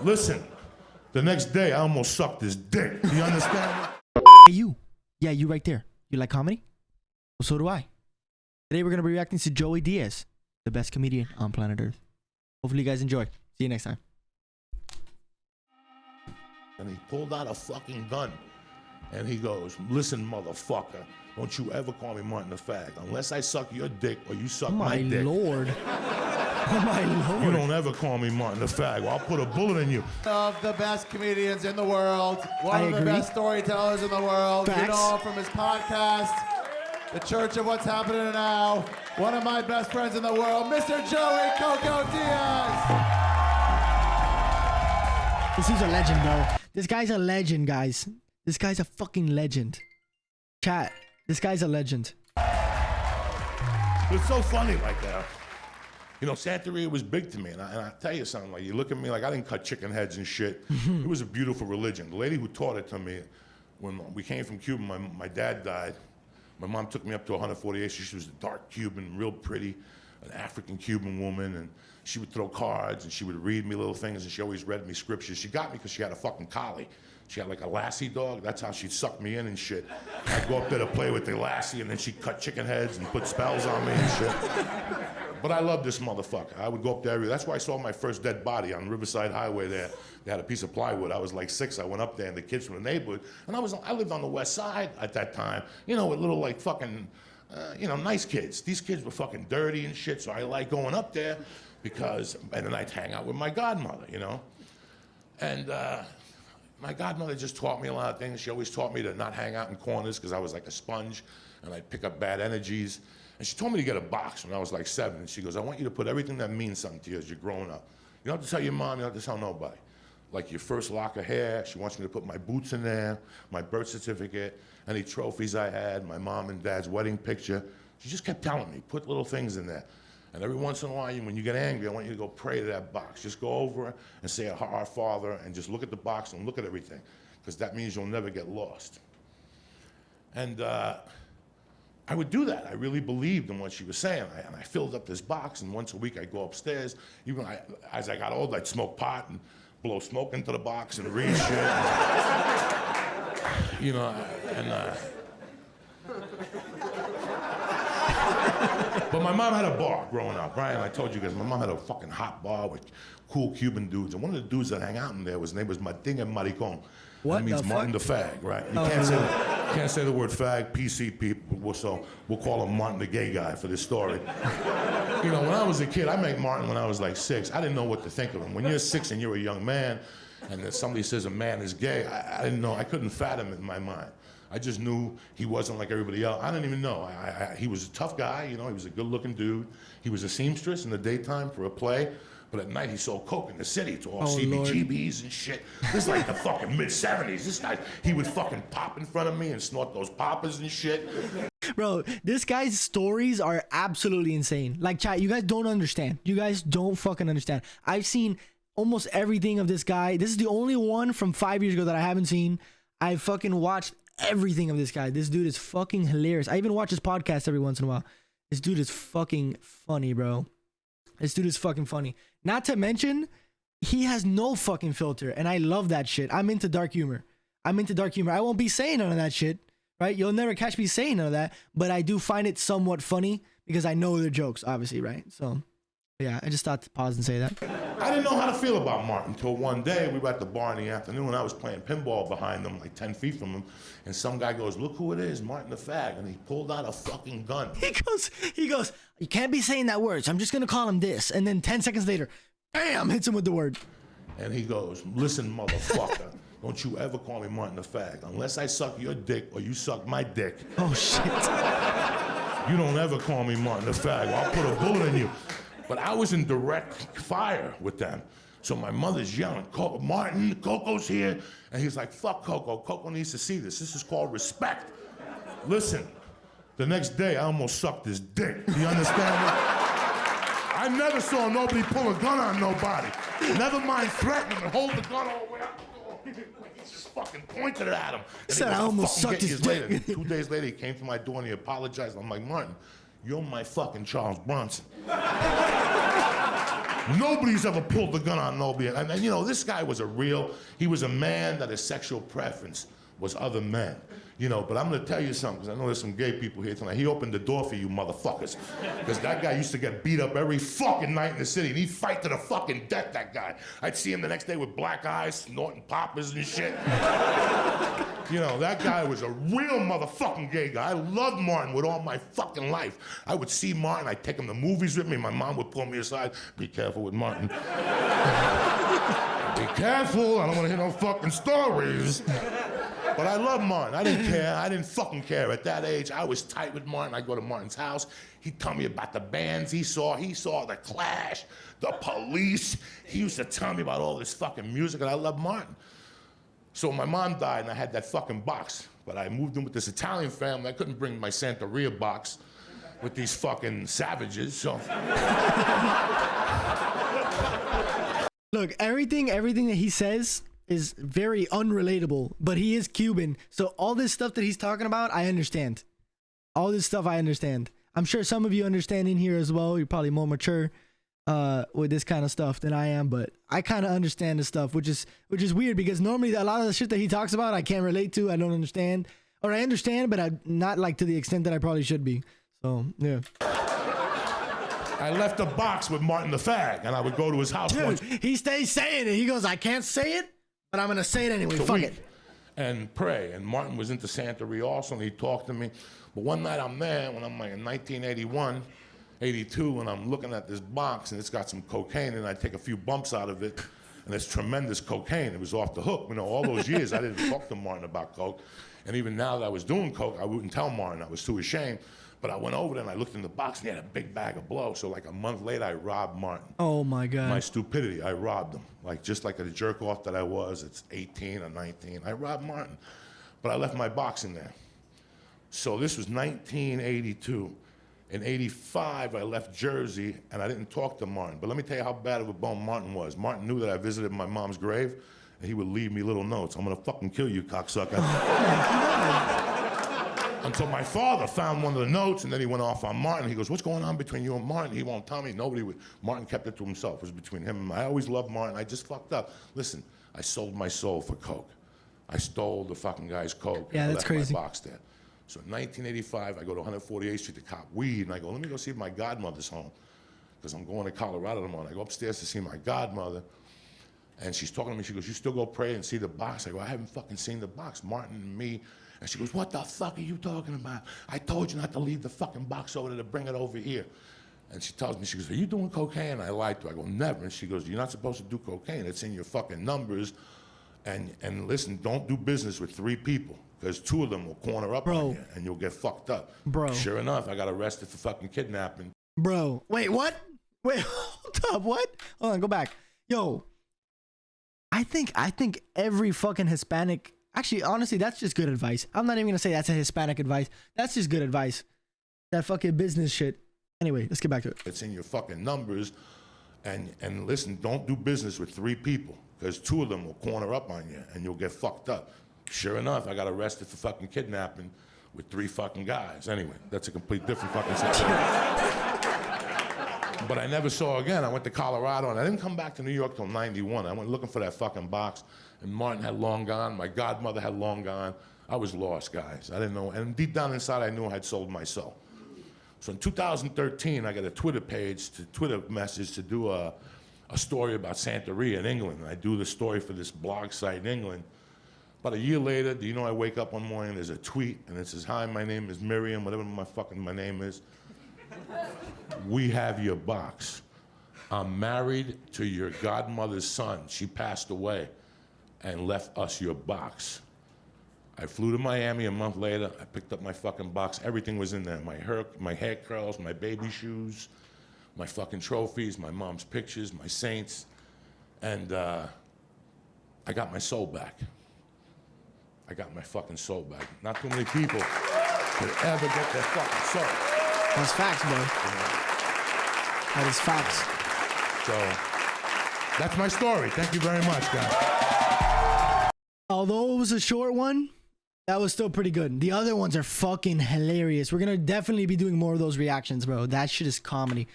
Listen, the next day I almost sucked his dick. Do you understand? Hey, you. Yeah, you right there. You like comedy? Well, so do I. Today we're going to be reacting to Joey Diaz, the best comedian on planet Earth. Hopefully you guys enjoy. See you next time. And he pulled out a fucking gun. And he goes, listen, motherfucker, don't you ever call me Martin the Fag. Unless I suck your dick or you suck my dick. Lord. Oh, my Lord. You don't ever call me Martin the Fag, or I'll put a bullet in you. Of the best comedians in the world. One of the agree. best storytellers in the world. Facts. You know him from his podcast, The Church of What's Happening Now. One of my best friends in the world, Mr. Joey Coco Diaz. This is a legend, bro. This guy's a legend, guys. This guy's a fucking legend. Chat, this guy's a legend. It's so funny like that. You know, Santeria was big to me, and I tell you something, like, you look at me like I didn't cut chicken heads and shit. It was a beautiful religion. The lady who taught it to me, when we came from Cuba, my dad died. My mom took me up to 148. She was a dark Cuban, real pretty, an African Cuban woman, and she would throw cards, and she would read me little things, and she always read me scriptures. She got me because she had a fucking collie. She had like a lassie dog. That's how she'd suck me in and shit. I'd go up there to play with the lassie, and then she'd cut chicken heads and put spells on me and shit. But I love this motherfucker. I would go up there. That's where I saw my first dead body on Riverside Highway there. They had a piece of plywood. I was like 6. I went up there, and the kids from the neighborhood, and I lived on the west side at that time, you know, with little like fucking, you know, nice kids. These kids were fucking dirty and shit, so I like going up there because, and then I'd hang out with my godmother, you know? And my godmother just taught me a lot of things. She always taught me to not hang out in corners because I was like a sponge and I'd pick up bad energies. And she told me to get a box when I was like 7. And she goes, I want you to put everything that means something to you as you're growing up. You don't have to tell your mom, you don't have to tell nobody. Like your first lock of hair, she wants me to put my boots in there, my birth certificate, any trophies I had, my mom and dad's wedding picture. She just kept telling me, put little things in there. And every once in a while, when you get angry, I want you to go pray to that box. Just go over and say Our Father and just look at the box and look at everything, because that means you'll never get lost. And I would do that. I really believed in what she was saying. And I filled up this box, and once a week I'd go upstairs. Even as I got old, I'd smoke pot and blow smoke into the box and read shit. You know, and but my mom had a bar growing up, right? And I told you guys, my mom had a fucking hot bar with cool Cuban dudes. And one of the dudes that hang out in there, his name was Martin Maricon. What That means the Martin fuck? the Fag, right? You can't say the word fag, PC people, so we'll call him Martin the gay guy for this story. You know, when I was a kid, I met Martin when I was like 6. I didn't know what to think of him. When you're 6 and you're a young man, and then somebody says a man is gay, I didn't know, I couldn't fathom it in my mind. I just knew he wasn't like everybody else. I didn't even know. He was a tough guy, you know, he was a good-looking dude. He was a seamstress in the daytime for a play, but at night he sold coke in the city to all CBGBs and shit. This is like the fucking mid-70s. This guy, he would fucking pop in front of me and snort those poppers and shit. Bro, this guy's stories are absolutely insane. Like, chat, you guys don't understand. You guys don't fucking understand. I've seen almost everything of this guy. This is the only one from 5 years ago that I haven't seen. I fucking watched everything of this guy. This dude is fucking hilarious. I even watch his podcast every once in a while. This dude is fucking funny, bro. This dude is fucking funny. Not to mention, he has no fucking filter, and I love that shit. I'm into dark humor. I won't be saying none of that shit, right? You'll never catch me saying none of that, but I do find it somewhat funny because I know the jokes, obviously, right? So, yeah, I just thought to pause and say that. I didn't know how to feel about Martin until one day we were at the bar in the afternoon and I was playing pinball behind him, like 10 feet from him, and some guy goes, look who it is, Martin the Fag, and he pulled out a fucking gun. He goes, you can't be saying that word, so I'm just gonna call him this. And then 10 seconds later, bam, hits him with the word. And he goes, listen, motherfucker, don't you ever call me Martin the Fag. Unless I suck your dick or you suck my dick. Oh, shit. You don't ever call me Martin the Fag. I'll put a bullet in you. But I was in direct fire with them. So my mother's yelling, Martin, Coco's here. And he's like, fuck Coco. Coco needs to see this. This is called respect. Listen, the next day I almost sucked his dick. Do you understand me? I never saw nobody pull a gun on nobody. Never mind threatening and hold the gun all the way up. He just fucking pointed it at him. Said I almost sucked his dick. 2 days later, he came to my door and he apologized. I'm like, Martin, you're my fucking Charles Bronson. Nobody's ever pulled the gun on nobody. And you know, this guy was he was a man that his sexual preference was other men. You know, but I'm gonna tell you something, because I know there's some gay people here tonight. He opened the door for you motherfuckers. Because that guy used to get beat up every fucking night in the city, and he'd fight to the fucking death, that guy. I'd see him the next day with black eyes, snorting poppers and shit. You know, that guy was a real motherfucking gay guy. I loved Martin with all my fucking life. I would see Martin, I'd take him to movies with me. My mom would pull me aside, be careful with Martin. Be careful, I don't wanna hear no fucking stories. But I love Martin. I didn't care. I didn't fucking care. At that age, I was tight with Martin. I'd go to Martin's house. He'd tell me about the bands he saw. He saw The Clash, The Police. He used to tell me about all this fucking music, and I loved Martin. So my mom died, and I had that fucking box. But I moved in with this Italian family. I couldn't bring my Santeria box with these fucking savages, so. Look, everything that he says is very unrelatable, but he is Cuban, so all this stuff that he's talking about, I understand. All this stuff I understand. I'm sure some of you understand in here as well. You're probably more mature with this kind of stuff than I am, but I kind of understand the stuff, which is weird, because normally a lot of the shit that he talks about I can't relate to. I don't understand, or I understand, but I'm not like to the extent that I probably should be. So yeah. I left a box with Martin the Fag, and I would go to his house once. Dude, he stays saying it. He goes, I can't say it, but I'm gonna say it anyway. Fuck it. And pray. And Martin was into Santeria also, and he talked to me. But one night I'm there, when I'm like in 1981, 82, and I'm looking at this box, and it's got some cocaine, and I take a few bumps out of it, and it's tremendous cocaine. It was off the hook. You know, all those years I didn't talk to Martin about coke. And even now that I was doing coke, I wouldn't tell Martin. I was too ashamed. But I went over there and I looked in the box, and he had a big bag of blow. So like a month later, I robbed Martin. Oh my God. My stupidity, I robbed him. Like just like a jerk off that I was, it's 18 or 19. I robbed Martin. But I left my box in there. So this was 1982. In 85, I left Jersey, and I didn't talk to Martin. But let me tell you how bad of a bum Martin was. Martin knew that I visited my mom's grave, and he would leave me little notes. I'm gonna fucking kill you, cocksucker. Until my father found one of the notes, and then he went off on Martin. He goes, what's going on between you and Martin? He won't tell me. Martin kept it to himself. It was between him and me. I always loved Martin. I just fucked up. Listen, I sold my soul for coke. I stole the fucking guy's coke. Yeah, that's crazy. My box there. So in 1985, I go to 148th Street to cop weed, and I go, let me go see if my godmother's home, because I'm going to Colorado tomorrow. I go upstairs to see my godmother, and she's talking to me. She goes, you still go pray and see the box? I go, I haven't fucking seen the box. Martin and me. And she goes, what the fuck are you talking about? I told you not to leave the fucking box over there, to bring it over here. And she tells me, she goes, are you doing cocaine? I lied to her. I go, never. And she goes, you're not supposed to do cocaine. It's in your fucking numbers. And listen, don't do business with 3 people, because 2 of them will corner up on you, and you'll get fucked up. Bro. Sure enough, I got arrested for fucking kidnapping. Bro, wait, what? Wait, hold up, what? Hold on, go back. Yo, I think every fucking Hispanic... Actually, honestly, that's just good advice. I'm not even gonna say that's a Hispanic advice. That's just good advice. That fucking business shit. Anyway, let's get back to it. It's in your fucking numbers. And listen, don't do business with 3 people, because 2 of them will corner up on you, and you'll get fucked up. Sure enough, I got arrested for fucking kidnapping with 3 fucking guys. Anyway, that's a complete different fucking situation. But I never saw again. I went to Colorado, and I didn't come back to New York till 91. I went looking for that fucking box, and Martin had long gone. My godmother had long gone. I was lost, guys. I didn't know. And deep down inside, I knew I had sold my soul. So in 2013, I got a Twitter message to do a story about Santeria in England. And I do the story for this blog site in England. About a year later, do you know I wake up one morning, there's a tweet, and it says, hi, my name is Miriam, whatever my name is. We have your box. I'm married to your godmother's son. She passed away and left us your box. I flew to Miami a month later. I picked up my fucking box. Everything was in there. My hair curls, my baby shoes, my fucking trophies, my mom's pictures, my saints. And I got my soul back. I got my fucking soul back. Not too many people could ever get their fucking soul. That's facts, bro. That is facts. So that's my story. Thank you very much, guys. Although it was a short one, that was still pretty good. The other ones are fucking hilarious. We're gonna definitely be doing more of those reactions, bro. That shit is comedy.